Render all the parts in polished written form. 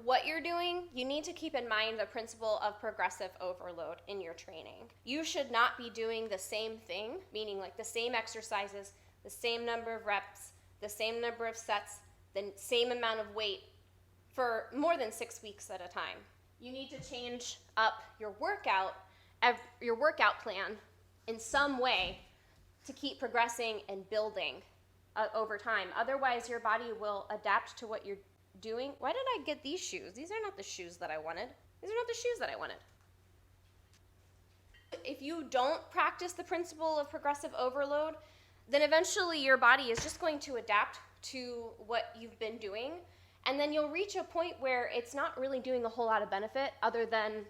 what you're doing, you need to keep in mind the principle of progressive overload in your training. You should not be doing the same thing, meaning like the same exercises, the same number of reps, the same number of sets, the same amount of weight for more than 6 weeks at a time. You need to change up your workout plan in some way to keep progressing and building over time. Otherwise, your body will adapt to what you're doing. Why did I get these shoes? These are not the shoes that I wanted. These are not the shoes that I wanted. If you don't practice the principle of progressive overload, then eventually your body is just going to adapt to what you've been doing, and then you'll reach a point where it's not really doing a whole lot of benefit other than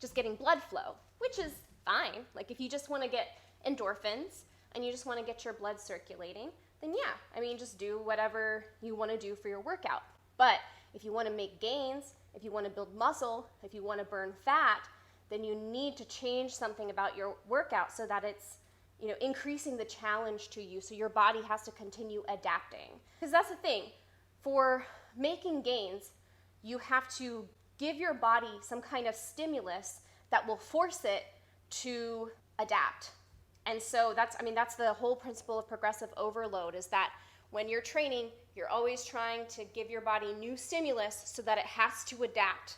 just getting blood flow, which is fine. Like if you just want to get endorphins and you just want to get your blood circulating, then yeah, I mean, just do whatever you want to do for your workout. But if you want to make gains, if you want to build muscle, if you want to burn fat, then you need to change something about your workout so that it's, you know, increasing the challenge to you, so your body has to continue adapting. Because that's the thing, for making gains, you have to give your body some kind of stimulus that will force it to adapt. And so that's the whole principle of progressive overload, is that when you're training, you're always trying to give your body new stimulus so that it has to adapt.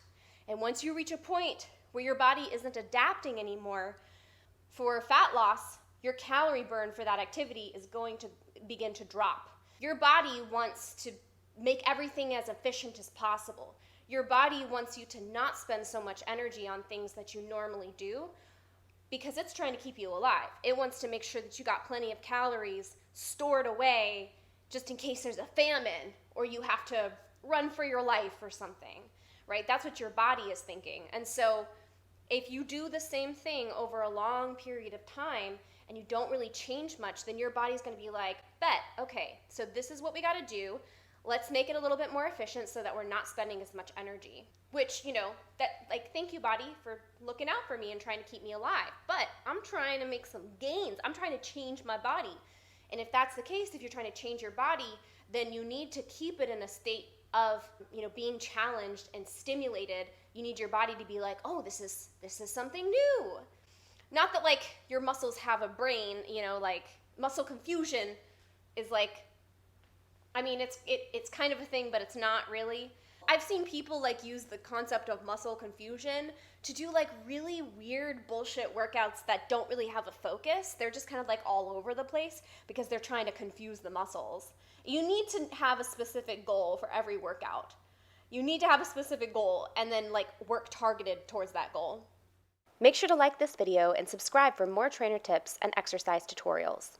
And once you reach a point where your body isn't adapting anymore, for fat loss, your calorie burn for that activity is going to begin to drop. Your body wants to make everything as efficient as possible. Your body wants you to not spend so much energy on things that you normally do because it's trying to keep you alive. It wants to make sure that you got plenty of calories stored away just in case there's a famine or you have to run for your life or something, right? That's what your body is thinking. And so if you do the same thing over a long period of time and you don't really change much, then your body's going to be like, bet, okay, so this is what we got to do. Let's make it a little bit more efficient so that we're not spending as much energy. Which, you know, that, like, thank you, body, for looking out for me and trying to keep me alive. But I'm trying to make some gains. I'm trying to change my body. And if that's the case, if you're trying to change your body, then you need to keep it in a state of, you know, being challenged and stimulated. You need your body to be like, oh, this is something new. Not that, like, your muscles have a brain, you know, like, muscle confusion is like, I mean, it's kind of a thing, but it's not really. I've seen people, like, use the concept of muscle confusion to do, like, really weird bullshit workouts that don't really have a focus. They're just kind of, like, all over the place because they're trying to confuse the muscles. You need to have a specific goal for every workout. You need to have a specific goal and then, like, work targeted towards that goal. Make sure to like this video and subscribe for more trainer tips and exercise tutorials.